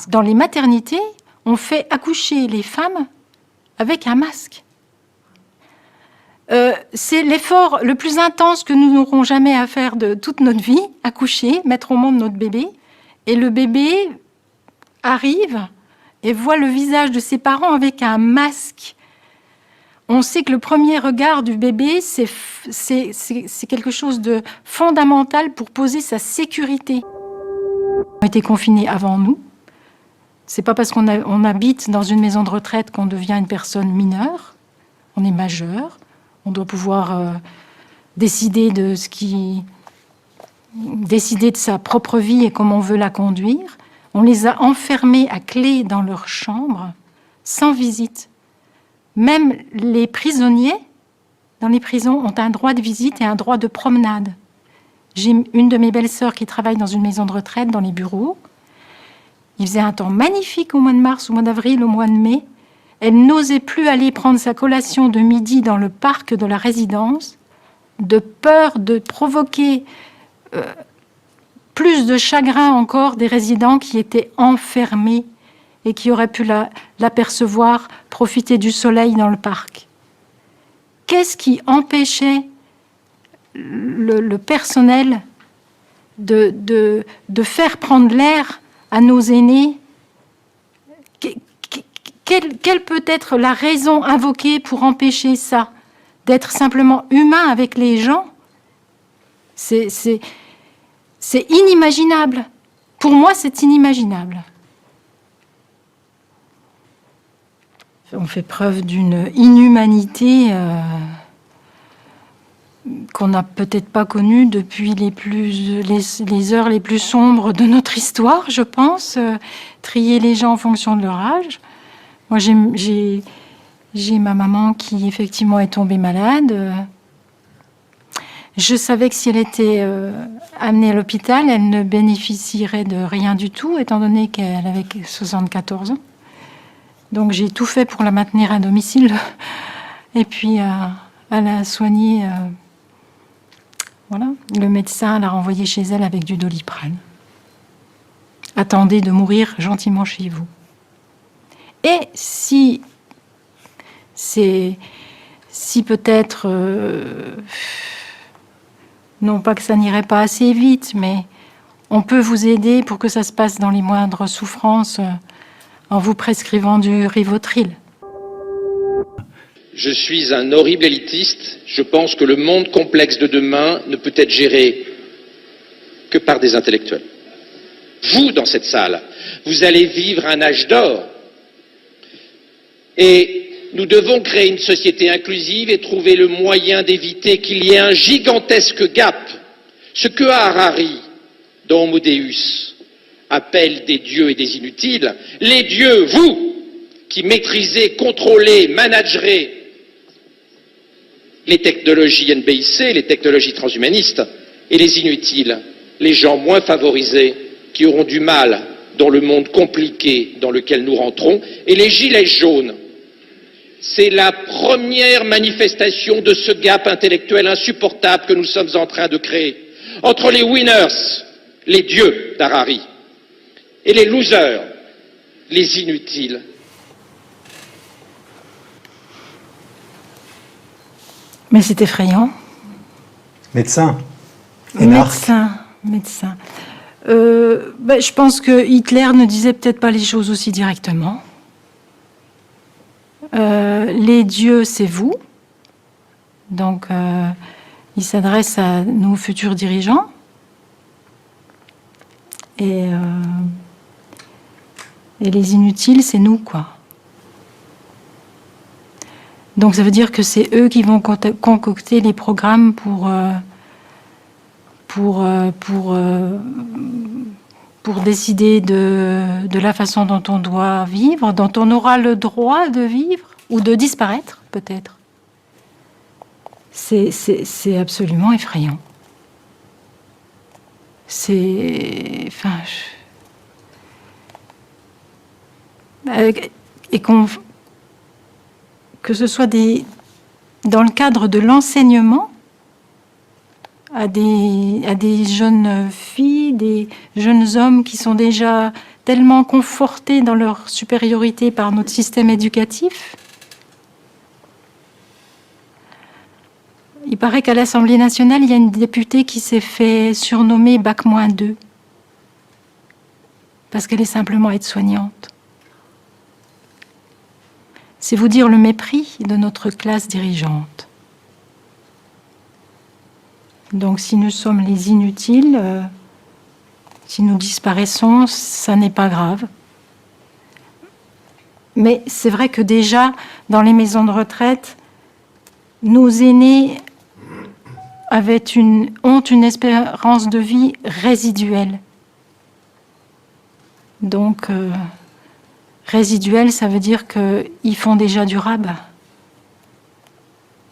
dans les maternités, on fait accoucher les femmes avec un masque. C'est l'effort le plus intense que nous n'aurons jamais à faire de toute notre vie, accoucher, mettre au monde notre bébé. Et le bébé arrive et voit le visage de ses parents avec un masque. On sait que le premier regard du bébé, c'est quelque chose de fondamental pour poser sa sécurité. On a été confinés avant nous. C'est pas parce qu'on habite dans une maison de retraite qu'on devient une personne mineure. On est majeur. On doit pouvoir décider de sa propre vie et comment on veut la conduire. On les a enfermés à clé dans leur chambre, sans visite. Même les prisonniers, dans les prisons, ont un droit de visite et un droit de promenade. J'ai une de mes belles-sœurs qui travaille dans une maison de retraite, dans les bureaux. Il faisait un temps magnifique au mois de mars, au mois d'avril, au mois de mai. Elle n'osait plus aller prendre sa collation de midi dans le parc de la résidence, de peur de provoquer plus de chagrin encore des résidents qui étaient enfermés et qui auraient pu l'apercevoir profiter du soleil dans le parc. Qu'est-ce qui empêchait le personnel de faire prendre l'air à nos aînés? Quelle peut être la raison invoquée pour empêcher ça? D'être simplement humain avec les gens? C'est inimaginable. Pour moi, c'est inimaginable. On fait preuve d'une inhumanité qu'on n'a peut-être pas connue depuis les heures les plus sombres de notre histoire, je pense. Trier les gens en fonction de leur âge. Moi, j'ai ma maman qui, effectivement, est tombée malade. Je savais que si elle était amenée à l'hôpital, elle ne bénéficierait de rien du tout, étant donné qu'elle avait 74 ans. Donc, j'ai tout fait pour la maintenir à domicile. Et puis, elle a soigné. Voilà. Le médecin l'a renvoyée chez elle avec du Doliprane. Attendez de mourir gentiment chez vous. Et si peut-être, non pas que ça n'irait pas assez vite, mais on peut vous aider pour que ça se passe dans les moindres souffrances en vous prescrivant du Rivotril. Je suis un horrible élitiste. Je pense que le monde complexe de demain ne peut être géré que par des intellectuels. Vous, dans cette salle, vous allez vivre un âge d'or. Et nous devons créer une société inclusive et trouver le moyen d'éviter qu'il y ait un gigantesque gap. Ce que Harari, dans Homo Deus, appelle des dieux et des inutiles, les dieux, vous, qui maîtrisez, contrôlez, managerez les technologies NBIC, les technologies transhumanistes, et les inutiles, les gens moins favorisés, qui auront du mal dans le monde compliqué dans lequel nous rentrons, et les gilets jaunes. C'est la première manifestation de ce gap intellectuel insupportable que nous sommes en train de créer entre les winners, les dieux d'Harari, et les losers, les inutiles. Mais c'est effrayant. Médecin. Médecin. Je pense que Hitler ne disait peut-être pas les choses aussi directement. Les dieux, c'est vous. Donc, il s'adresse à nos futurs dirigeants. Et les inutiles, c'est nous, quoi. Donc, ça veut dire que c'est eux qui vont concocter les programmes pour décider de la façon dont on doit vivre, dont on aura le droit de vivre, ou de disparaître, peut-être. C'est absolument effrayant. Et que ce soit dans le cadre de l'enseignement à des jeunes filles, filles, des jeunes hommes qui sont déjà tellement confortés dans leur supériorité par notre système éducatif. Il paraît qu'à l'Assemblée nationale, il y a une députée qui s'est fait surnommer Bac-2 parce qu'elle est simplement aide-soignante. C'est vous dire le mépris de notre classe dirigeante. Donc si nous sommes les inutiles, si nous disparaissons, ça n'est pas grave. Mais c'est vrai que déjà, dans les maisons de retraite, nos aînés ont une espérance de vie résiduelle. Donc, résiduelle, ça veut dire qu'ils font déjà du rabat.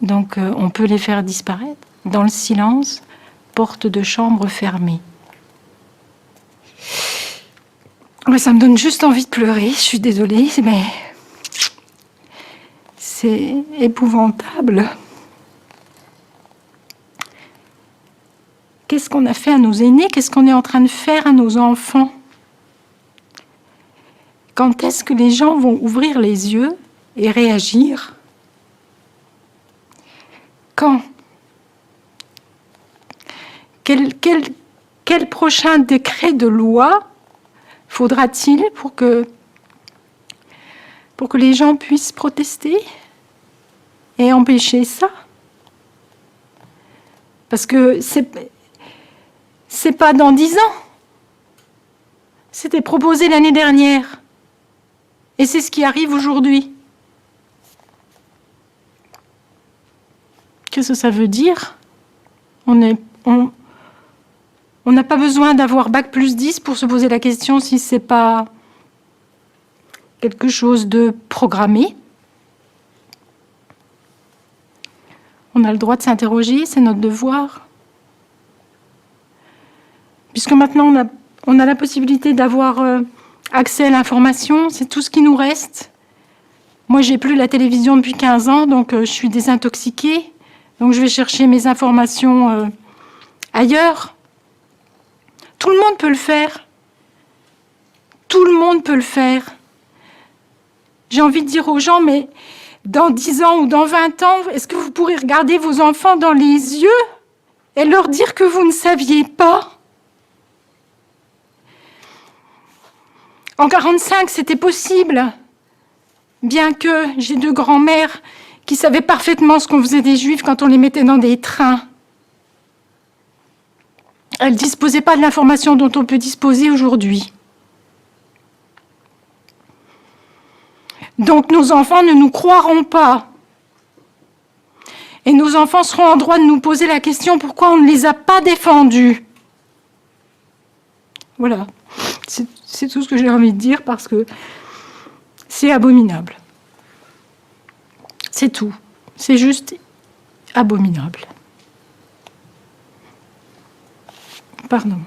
Donc, on peut les faire disparaître dans le silence, porte de chambre fermée. Ouais, ça me donne juste envie de pleurer, je suis désolée, mais c'est épouvantable. Qu'est-ce qu'on a fait à nos aînés? Qu'est-ce qu'on est en train de faire à nos enfants? Quand est-ce que les gens vont ouvrir les yeux et réagir? Quand? Quel prochain décret de loi faudra-t-il pour que les gens puissent protester et empêcher ça? Parce que c'est pas dans 10 ans. C'était proposé l'année dernière. Et c'est ce qui arrive aujourd'hui. Qu'est-ce que ça veut dire? On n'a pas besoin d'avoir Bac+10 pour se poser la question si ce n'est pas quelque chose de programmé. On a le droit de s'interroger, c'est notre devoir. Puisque maintenant on a la possibilité d'avoir accès à l'information, c'est tout ce qui nous reste. Moi, j'ai plus la télévision depuis 15 ans, donc je suis désintoxiquée. Donc je vais chercher mes informations ailleurs. Tout le monde peut le faire. Tout le monde peut le faire. J'ai envie de dire aux gens, mais dans 10 ans ou dans 20 ans, est-ce que vous pourrez regarder vos enfants dans les yeux et leur dire que vous ne saviez pas? En 1945, c'était possible, bien que j'ai 2 grands-mères qui savaient parfaitement ce qu'on faisait des Juifs quand on les mettait dans des trains. Elles ne disposaient pas de l'information dont on peut disposer aujourd'hui. Donc nos enfants ne nous croiront pas. Et nos enfants seront en droit de nous poser la question pourquoi on ne les a pas défendus. Voilà, c'est tout ce que j'ai envie de dire parce que c'est abominable. C'est tout. C'est juste abominable. Pardon.